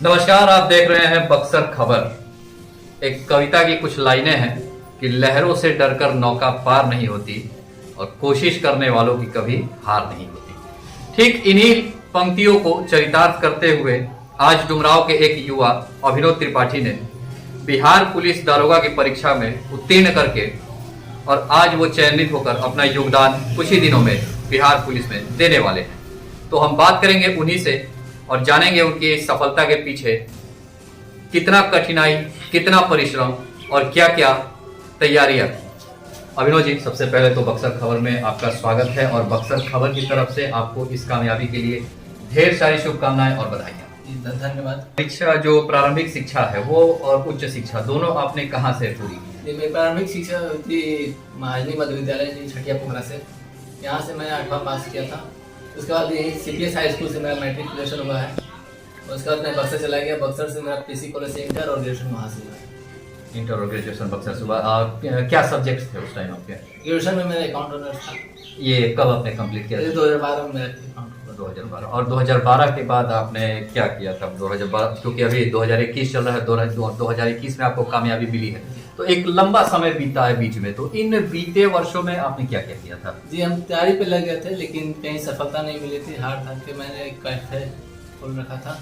नमस्कार, आप देख रहे हैं बक्सर खबर। एक कविता की कुछ लाइनें हैं कि लहरों से डरकर नौका पार नहीं होती और कोशिश करने वालों की कभी हार नहीं होती। ठीक इन्हीं पंक्तियों को चरितार्थ करते हुए आज डुमरांव के एक युवा अभिनव त्रिपाठी ने बिहार पुलिस दारोगा की परीक्षा में उत्तीर्ण करके और आज वो चयनित होकर अपना योगदान कुछ ही दिनों में बिहार पुलिस में देने वाले हैं। तो हम बात करेंगे उन्हीं से और जानेंगे उनकी इस सफलता के पीछे कितना कठिनाई, कितना परिश्रम और क्या क्या तैयारियां। अभिनव जी, सबसे पहले तो बक्सर खबर में आपका स्वागत है और बक्सर खबर की तरफ से आपको इस कामयाबी के लिए ढेर सारी शुभकामनाएं और बधाइयां। धन्यवाद। शिक्षा, जो प्रारंभिक शिक्षा है वो और उच्च शिक्षा दोनों आपने कहाँ से पूरी की? मेरी प्रारंभिक शिक्षा थी महाजनी मध्य विद्यालय छठिया पोखरा से। यहाँ से मैं 8वां पास किया था। उसके बाद यही CPS हाई स्कूल से मेरा मैट्रिकुलेशन हुआ है। उसके बाद मैं बक्सर चला गया। बक्सर से मेरा PC कॉलेज से इंटर और ग्रेजुएशन वहाँ से हुआ। इंटर और ग्रेजुएशन बक्सर से हुआ। क्या सब्जेक्ट्स थे उस टाइम आपके? ग्रेजुएशन में मेरा अकाउंट ऑनर्स था। ये कब आपने कंप्लीट किया? 2012 में मेरा अकाउंट। 2012। और 2012 के बाद आपने क्या किया था? 2012, क्योंकि अभी 2021 चल रहा है, 2021 में आपको कामयाबी मिली है, तो एक लंबा समय बीता है बीच में, तो इन बीते वर्षों में आपने क्या क्या किया था? जी, हम तैयारी पे लग गए थे लेकिन कहीं सफलता नहीं मिली थी। हार था कि मैंने एक कैफे खोल रखा था,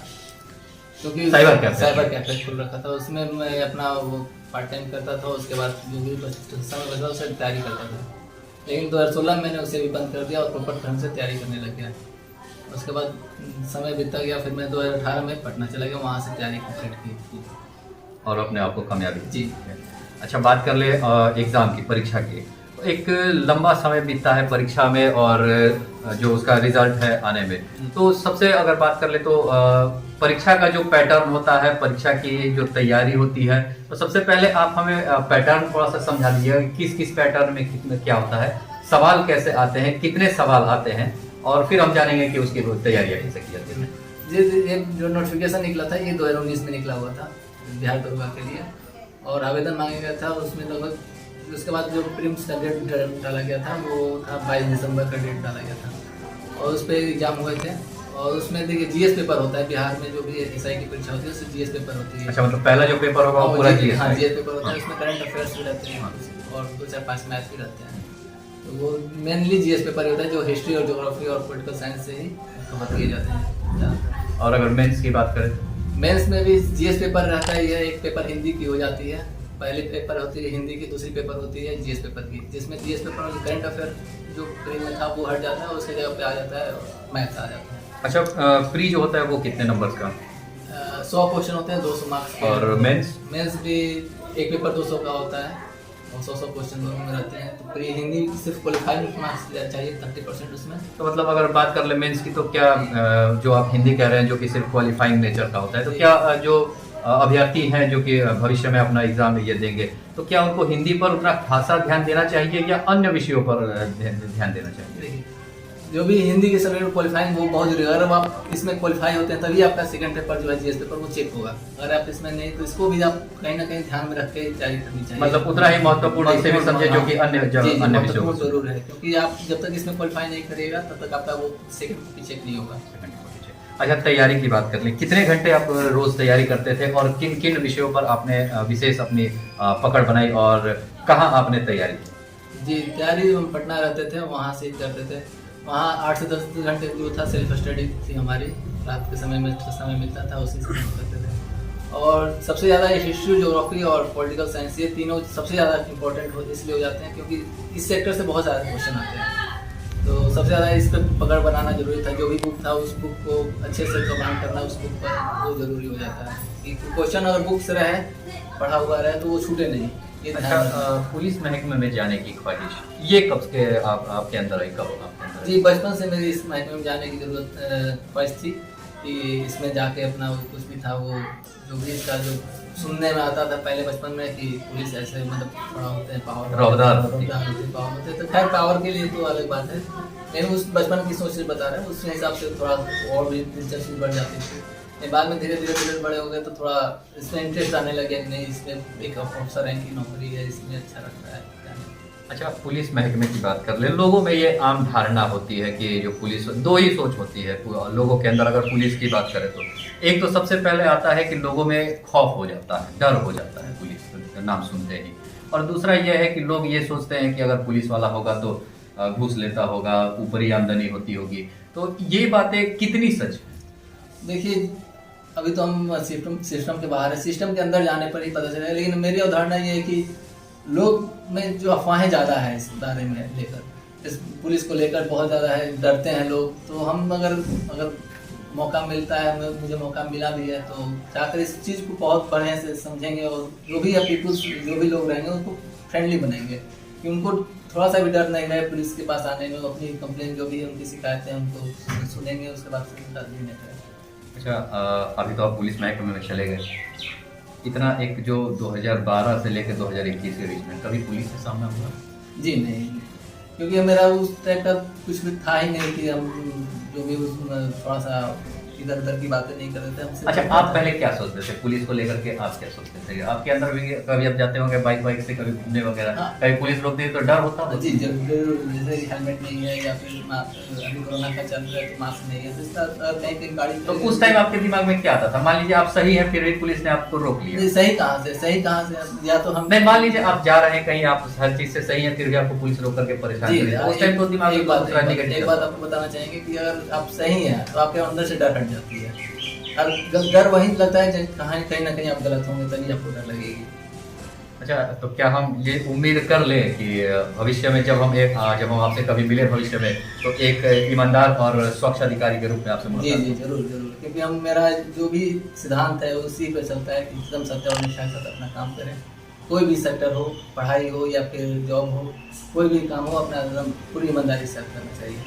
क्योंकि साइबर कैफे खोल रखा था। उसमें मैं अपना वो पार्ट टाइम करता था। उसके बाद जो भी समय बचा उससे तैयारी करता था। लेकिन 2016 में मैंने उसे भी बंद कर दिया और प्रॉपर ढंग से तैयारी करने लग गया। उसके बाद समय बीतता गया, फिर मैं 2018 में पटना चला गया, वहाँ से तैयारी कंप्लीट की और अपने आप को कामयाबी जी। अच्छा, बात कर ले एग्ज़ाम की, परीक्षा की। एक लंबा समय बीतता है परीक्षा में और जो उसका रिजल्ट है आने में, तो सबसे अगर बात कर ले तो परीक्षा का जो पैटर्न होता है, परीक्षा की जो तैयारी होती है, तो सबसे पहले आप हमें पैटर्न थोड़ा सा समझा दीजिए। किस किस पैटर्न में कितना क्या होता है, सवाल कैसे आते हैं, कितने सवाल आते हैं, और फिर हम जानेंगे कि उसकी तैयारियाँ कैसे की जाती हैं। ये जो नोटिफिकेशन निकला था ये 2019 में निकला हुआ था बिहार दरोगा के लिए, और आवेदन मांगा गया था। उसमें लगभग उसके बाद जो प्रीलिम्स का डेट डाला गया था वो था 22 दिसंबर का डेट डाला गया था, और उस पर एग्जाम हुए थे। और उसमें देखिए GS पेपर होता है बिहार में, जो भी SI की परीक्षा होती है उससे GS पेपर होती है। अच्छा, मतलब पहला जो पेपर होगा वो पूरा GS? हाँ, GS पेपर होता है। उसमें करंट अफेयर्स भी रहते हैं और 2-4-5 मैथ्स भी रहते हैं। तो वो मेनली GS पेपर होता है जो हिस्ट्री और ज्योग्राफी और पॉलिटिकल साइंस से ही कवर किए जाते हैं। और अगर मेंस की बात करें, मेंस में भी GS पेपर रहता है। यह एक पेपर हिंदी की हो जाती है, पहली पेपर होती है हिंदी की, दूसरी पेपर होती है GS पेपर की, जिसमें GS पेपर में करंट अफेयर जो प्री में था वो हट जाता है, उसके जगह पे आ जाता है मैथ्स आ जाता है। अच्छा, प्री जो होता है वो कितने नंबर्स का? 100 क्वेश्चन होते हैं, 200 मार्क्स के। और मेंस भी एक पेपर 200 का होता है और 100 क्वेश्चन दोनों में रहते हैं। तो प्री हिंदी सिर्फ क्वालिफाइंग मार्क्स चाहिए 30% उसमें। तो मतलब अगर बात कर ले मेंस की, तो क्या जो आप हिंदी कह रहे हैं जो कि सिर्फ क्वालिफाइंग नेचर का होता है, तो क्या जो अभ्यर्थी हैं जो कि भविष्य में अपना एग्जाम ये देंगे, तो क्या उनको हिंदी पर उतना खासा ध्यान देना चाहिए या अन्य विषयों पर ध्यान देना चाहिए? जो भी हिंदी के सब्जेक्ट क्वालिफाइंग वो बहुत जरूरी है। अगर आप इसमें क्वालिफाई होते हैं तभी आपका सेकंड पेपर जो है GS पेपर वो चेक होगा। अगर आप इसमें नहीं तो इसको भी आप कहीं ना कहीं ध्यान में रख के तैयारी करनी चाहिए। मतलब उतना ही महत्वपूर्ण इसे भी समझे जो कि अन्य विषयों जरूर है, क्योंकि आप जब तक इसमें क्वालिफाई नहीं करिएगा तब तक आपका वो सेकंड चेक नहीं होगा। अच्छा, तैयारी की बात कर ले, कितने घंटे आप रोज तैयारी करते थे और किन किन विषयों पर आपने विशेष अपनी पकड़ बनाई और कहाँ आपने तैयारी की? जी, तैयारी हम पटना रहते थे, वहाँ से करते थे। वहाँ 8 से 10 घंटे जो था सेल्फ स्टडी थी हमारी, रात के समय में समय मिलता था उसी समय करते थे। और सबसे ज़्यादा हिस्ट्री, ज्योग्राफी और पॉलिटिकल साइंस ये तीनों सबसे ज़्यादा इंपॉर्टेंट इसलिए हो जाते हैं क्योंकि इस सेक्टर से बहुत ज़्यादा क्वेश्चन आते हैं। तो सबसे ज़्यादा इस पर पकड़ बनाना जरूरी था। जो भी बुक था उस बुक को अच्छे से कमांड करना उस बुक पर वो ज़रूरी हो जाता है कि क्वेश्चन अगर बुक से रहे, पढ़ा हुआ रहे तो वो छूटे नहीं। अच्छा, पुलिस महकमे में जाने की ख्वाहिश ये कब से आपके अंदर आई, कब आपके अंदर? जी, बचपन से मेरी इस महकमे में जाने की ख्वाहिश थी कि इसमें जाके अपना वो कुछ भी था वो जो भी इसका जो सुनने में आता था पहले बचपन में कि पुलिस ऐसे मतलब थोड़ा होते हैं पावर पावर होते हैं। तो खैर पावर के लिए तो अलग बात है, लेकिन उस बचपन की सोच से बता रहे हैं उस हिसाब से थोड़ा और भी दिलचस्पी बढ़ जाती थी। बाद में धीरे धीरे बड़े हो गए तो थोड़ा इसमें इंटरेस्ट आने लगे कि नहीं इसमें एक अफसर रैंक की नौकरी है, इसमें अच्छा लगता है। अच्छा, पुलिस महकमे की बात कर ले, लोगों में ये आम धारणा होती है कि जो पुलिस, दो ही सोच होती है लोगों के अंदर। अगर पुलिस की बात करें तो एक तो सबसे पहले आता है कि लोगों में खौफ हो जाता है, डर हो जाता है पुलिस का नाम सुनते ही। और दूसरा यह है कि लोग ये सोचते हैं कि अगर पुलिस वाला होगा तो घूस लेता होगा, ऊपरी आमदनी होती होगी। तो ये बातें कितनी सच है? देखिए, अभी तो हम सिस्टम के बाहर है, सिस्टम के अंदर जाने पर ही पता चलेगा। लेकिन मेरी अवधारणा ये है कि लोग में जो अफवाहें ज़्यादा है इस बारे में लेकर, इस पुलिस को लेकर बहुत ज़्यादा है, डरते हैं लोग। तो हम अगर मौका मिलता है, मुझे मौका मिला भी है, तो जाकर इस चीज़ को बहुत बढ़िया से समझेंगे और जो भी पीपुल्स, जो भी लोग रहेंगे उनको फ्रेंडली बनाएंगे कि उनको थोड़ा सा भी डर नहीं रहे पुलिस के पास आने में। अपनी कंप्लेन जो भी है, उनकी शिकायतें उनको सुनेंगे, उसके बाद डर भी नहीं करेंगे। अच्छा, अभी तो आप पुलिस महकमे में चले गए, इतना एक जो 2012 से लेकर 2021 के बीच में कभी पुलिस से सामना हुआ? जी नहीं, क्योंकि मेरा उस टाइप का कुछ भी था ही नहीं कि हम जो भी थोड़ा सा इधर उधर की बातें नहीं कर रहे थे। अच्छा, आप पहले क्या सोचते थे पुलिस को लेकर के? आप क्या सोचते थे? आपके अंदर भी कभी आप जाते होंगे बाइक से कभी घूमने वगैरह, हाँ। कभी पुलिस रोकती है तो डर होता है? जी जरूर, जैसे हेलमेट नहीं है या फिर अभी कोरोना का चल रहा है तो मास्क नहीं है, तो इसका कहीं कहीं गाड़ी। तो उस टाइम आपके दिमाग में क्या आता था? मान लीजिए आप सही है, फिर भी पुलिस ने आपको रोक लिया। सही कहाँ से या तो हम नहीं, मान लीजिए आप जा रहे हैं कहीं, आप हर चीज से सही है, फिर भी आपको पुलिस रोक करके परेशान कर रही है, उस टाइम तो दिमाग में एक बात आपको बताना चाहेंगे कि अगर आप सही हैं तो आपके अंदर से डर हट जाती है। और डर वही लगता है जब कहीं ना कहीं आप गलत होंगे, तभी आपको डर लगेगी। अच्छा, तो क्या हम ये उम्मीद कर लें कि भविष्य में जब हम आपसे कभी मिले भविष्य में, तो एक ईमानदार और स्वच्छ अधिकारी के रूप में आपसे मुलाकात? जी जरूर, क्योंकि मेरा जो भी सिद्धांत है उसी पे चलता है कि एकदम सत्य और निष्ठा के साथ अपना काम करें। कोई भी सेक्टर हो, पढ़ाई हो या फिर जॉब हो, कोई भी काम हो, अपना एकदम पूरी ईमानदारी से करना चाहिए।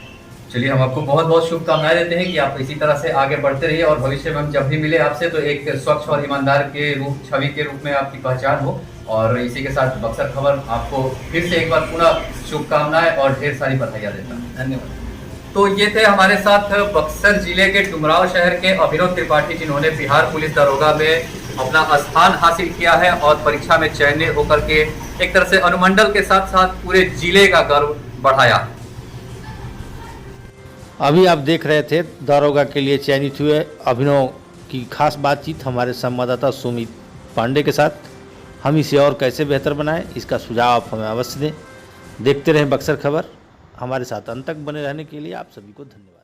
चलिए, हम आपको बहुत बहुत शुभकामनाएं देते हैं कि आप इसी तरह से आगे बढ़ते रहिए और भविष्य में हम जब भी मिले आपसे तो एक स्वच्छ और ईमानदार के छवि के रूप में आपकी पहचान हो। और इसी के साथ बक्सर खबर आपको फिर से एक बार पुनः शुभकामनाएं और ढेर सारी बधाइयां देता हूं। धन्यवाद। तो ये थे हमारे साथ बक्सर जिले के डुमराव शहर के अभिनव त्रिपाठी, जिन्होंने बिहार पुलिस दरोगा में अपना स्थान हासिल किया है और परीक्षा में चयनित होकर के एक तरह से अनुमंडल के साथ साथ पूरे जिले का गर्व बढ़ाया। अभी आप देख रहे थे दारोगा के लिए चयनित हुए अभिनव की खास बातचीत हमारे संवाददाता सुमित पांडे के साथ। हम इसे और कैसे बेहतर बनाएं, इसका सुझाव आप हमें अवश्य दें। देखते रहें बक्सर खबर। हमारे साथ अंत तक बने रहने के लिए आप सभी को धन्यवाद।